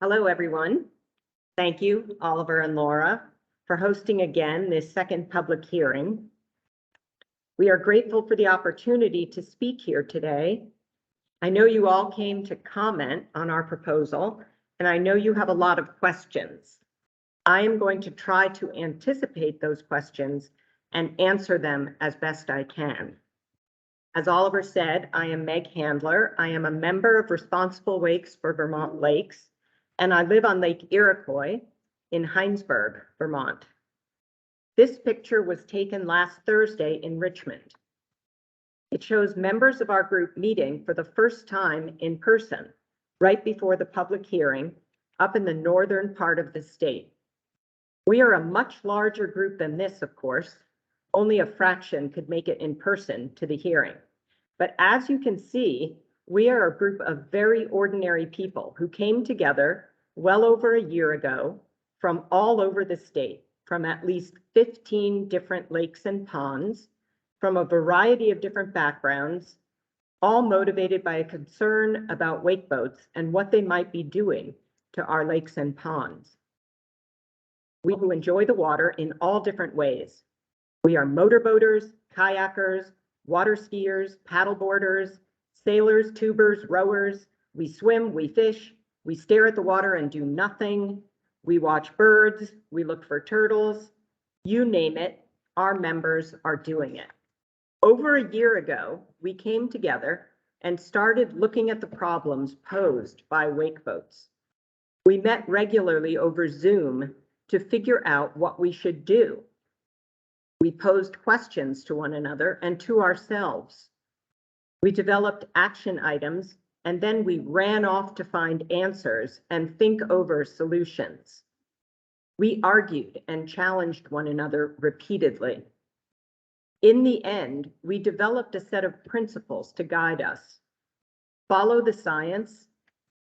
Hello, everyone. Thank you, Oliver and Laura, for hosting again this second public hearing. We are grateful for the opportunity to speak here today. I know you all came to comment on our proposal, and I know you have a lot of questions. I am going to try to anticipate those questions and answer them as best I can. As Oliver said, I am Meg Handler. I am a member of Responsible Wakes for Vermont Lakes, and I live on Lake Iroquois in Heinsberg, Vermont. This picture was taken last Thursday in Richmond. It shows members of our group meeting for the first time in person, right before the public hearing, up in the northern part of the state. We are a much larger group than this, of course. Only a fraction could make it in person to the hearing. But as you can see, we are a group of very ordinary people who came together well over a year ago from all over the state, from at least 15 different lakes and ponds, from a variety of different backgrounds, all motivated by a concern about wake boats and what they might be doing to our lakes and ponds. We who enjoy the water in all different ways. We are motorboaters, kayakers, water skiers, paddleboarders, sailors, tubers, rowers. We swim, we fish, we stare at the water and do nothing. We watch birds, we look for turtles. You name it, our members are doing it. Over a year ago, we came together and started looking at the problems posed by wake boats. We met regularly over Zoom to figure out what we should do. We posed questions to one another and to ourselves. We developed action items, and then we ran off to find answers and think over solutions. We argued and challenged one another repeatedly. In the end, we developed a set of principles to guide us. Follow the science,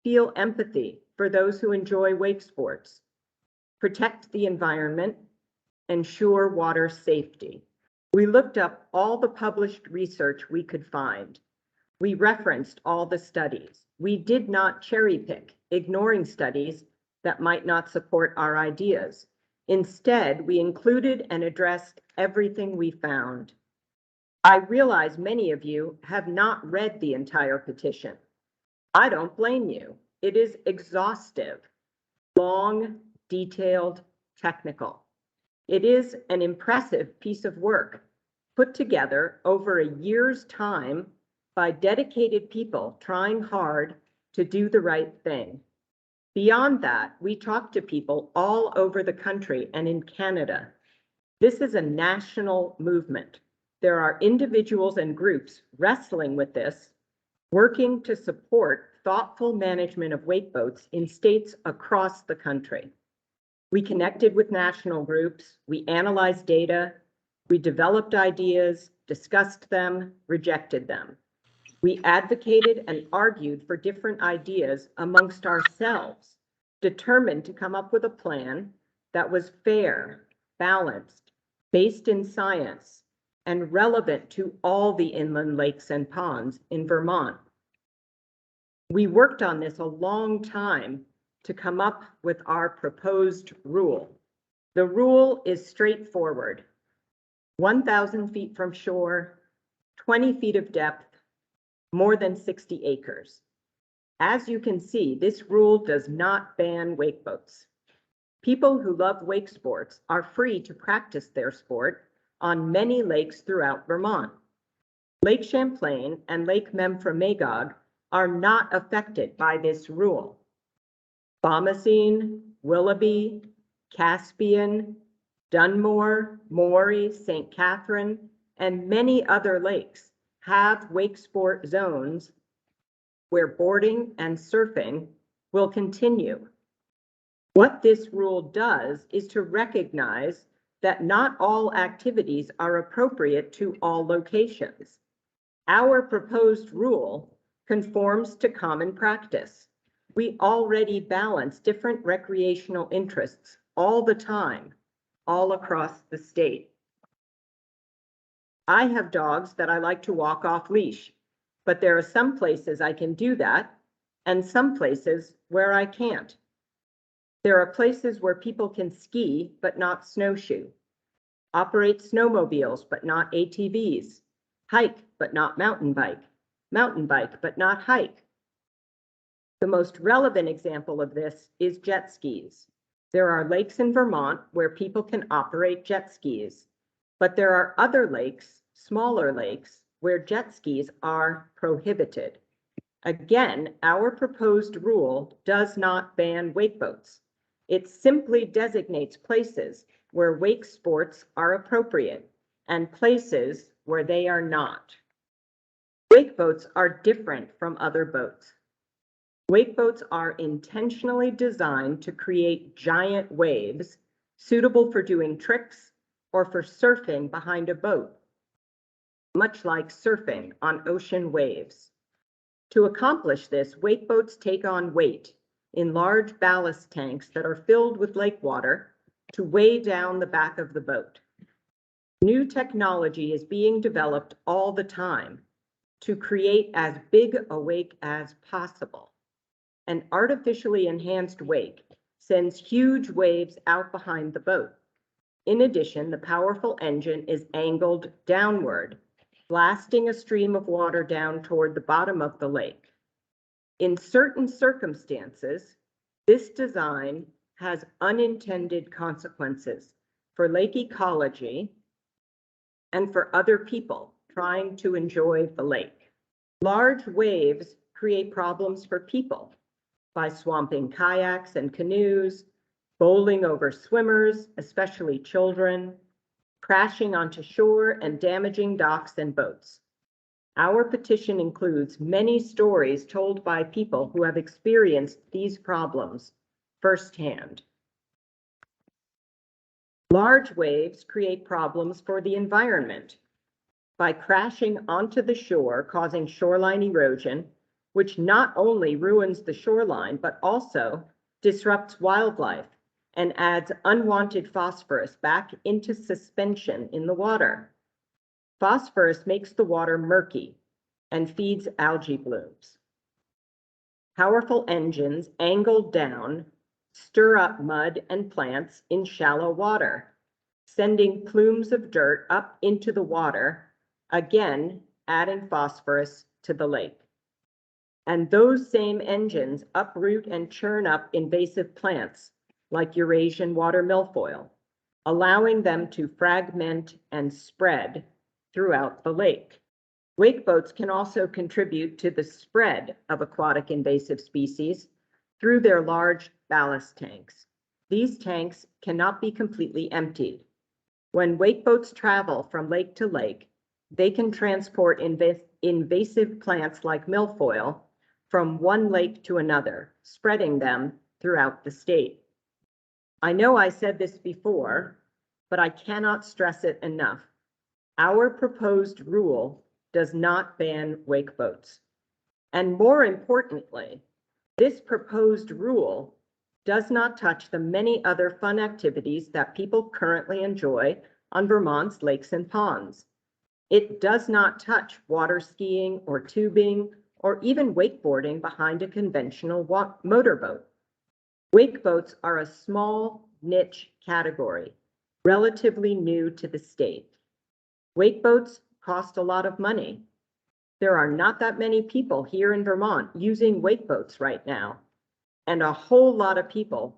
feel empathy for those who enjoy wake sports, protect the environment, ensure water safety. We looked up all the published research we could find. We referenced all the studies. We did not cherry pick, ignoring studies that might not support our ideas. Instead, we included and addressed everything we found. I realize many of you have not read the entire petition. I don't blame you. It is exhaustive, long, detailed, technical. It is an impressive piece of work put together over a year's time by dedicated people trying hard to do the right thing. Beyond that, we talked to people all over the country and in Canada. This is a national movement. There are individuals and groups wrestling with this, working to support thoughtful management of wake boats in states across the country. We connected with national groups, we analyzed data, we developed ideas, discussed them, rejected them. We advocated and argued for different ideas amongst ourselves, determined to come up with a plan that was fair, balanced, based in science, and relevant to all the inland lakes and ponds in Vermont. We worked on this a long time to come up with our proposed rule. The rule is straightforward. 1,000 feet from shore, 20 feet of depth, more than 60 acres. As you can see, this rule does not ban wake boats. People who love wake sports are free to practice their sport on many lakes throughout Vermont. Lake Champlain and Lake Memphremagog are not affected by this rule. Bomoseen, Willoughby, Caspian, Dunmore, Morey, St. Catherine, and many other lakes have wake sport zones where boarding and surfing will continue. What this rule does is to recognize that not all activities are appropriate to all locations. Our proposed rule conforms to common practice. We already balance different recreational interests all the time, all across the state. I have dogs that I like to walk off leash, but there are some places I can do that and some places where I can't. There are places where people can ski but not snowshoe, operate snowmobiles but not ATVs, hike but not mountain bike but not hike. The most relevant example of this is jet skis. There are lakes in Vermont where people can operate jet skis, but there are other lakes, smaller lakes, where jet skis are prohibited. Again, our proposed rule does not ban wake boats. It simply designates places where wake sports are appropriate and places where they are not. Wake boats are different from other boats. Wake boats are intentionally designed to create giant waves suitable for doing tricks or for surfing behind a boat, much like surfing on ocean waves. To accomplish this, wake boats take on weight in large ballast tanks that are filled with lake water to weigh down the back of the boat. New technology is being developed all the time to create as big a wake as possible. An artificially enhanced wake sends huge waves out behind the boat. In addition, the powerful engine is angled downward, blasting a stream of water down toward the bottom of the lake. In certain circumstances, this design has unintended consequences for lake ecology and for other people trying to enjoy the lake. Large waves create problems for people by swamping kayaks and canoes, bowling over swimmers, especially children, crashing onto shore and damaging docks and boats. Our petition includes many stories told by people who have experienced these problems firsthand. Large waves create problems for the environment by crashing onto the shore, causing shoreline erosion, which not only ruins the shoreline, but also disrupts wildlife and adds unwanted phosphorus back into suspension in the water. Phosphorus makes the water murky and feeds algae blooms. Powerful engines angled down stir up mud and plants in shallow water, sending plumes of dirt up into the water, again adding phosphorus to the lake. And those same engines uproot and churn up invasive plants like Eurasian water milfoil, allowing them to fragment and spread throughout the lake. Wake boats can also contribute to the spread of aquatic invasive species through their large ballast tanks. These tanks cannot be completely emptied. When wake boats travel from lake to lake, they can transport invasive plants like milfoil from one lake to another, spreading them throughout the state. I know I said this before, but I cannot stress it enough. Our proposed rule does not ban wake boats. And more importantly, this proposed rule does not touch the many other fun activities that people currently enjoy on Vermont's lakes and ponds. It does not touch water skiing or tubing or even wakeboarding behind a conventional motorboat. Wake boats are a small niche category, relatively new to the state. Wake boats cost a lot of money. There are not that many people here in Vermont using wake boats right now, and a whole lot of people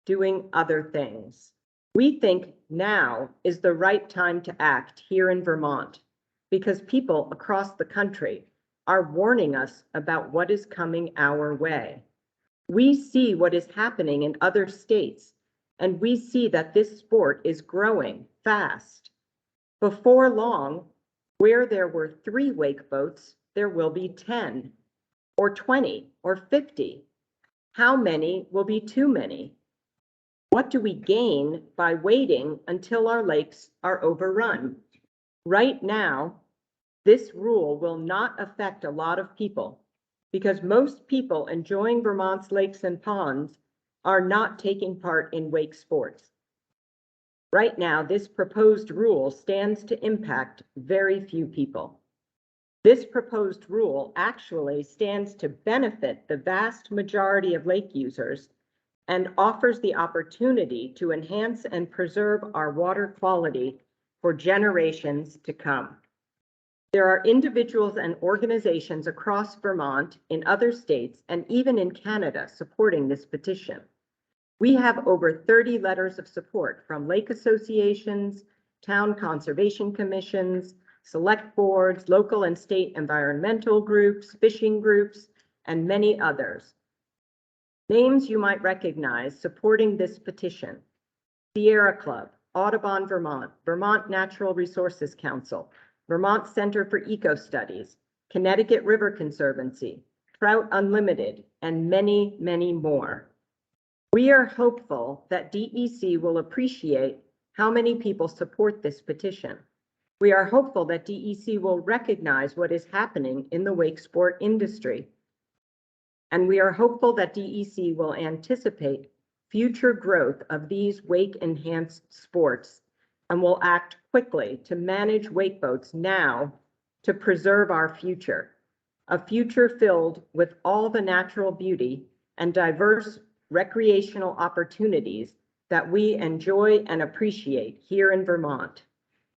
doing other things. We think now is the right time to act here in Vermont because people across the country are warning us about what is coming our way. We see what is happening in other states, and we see that this sport is growing fast. Before long, where there were 3 wake boats, there will be 10, or 20, or 50. How many will be too many? What do we gain by waiting until our lakes are overrun? Right now, this rule will not affect a lot of people because most people enjoying Vermont's lakes and ponds are not taking part in wake sports. Right now, this proposed rule stands to impact very few people. This proposed rule actually stands to benefit the vast majority of lake users and offers the opportunity to enhance and preserve our water quality for generations to come. There are individuals and organizations across Vermont, in other states, and even in Canada supporting this petition. We have over 30 letters of support from lake associations, town conservation commissions, select boards, local and state environmental groups, fishing groups, and many others. Names you might recognize supporting this petition: Sierra Club, Audubon Vermont, Vermont Natural Resources Council, Vermont Center for Eco Studies, Connecticut River Conservancy, Trout Unlimited, and many, many more. We are hopeful that DEC will appreciate how many people support this petition. We are hopeful that DEC will recognize what is happening in the wake sport industry. And we are hopeful that DEC will anticipate future growth of these wake-enhanced sports and will act quickly to manage wake boats now to preserve our future, a future filled with all the natural beauty and diverse recreational opportunities that we enjoy and appreciate here in Vermont.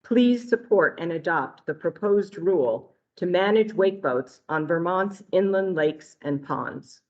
Please support and adopt the proposed rule to manage wake boats on Vermont's inland lakes and ponds.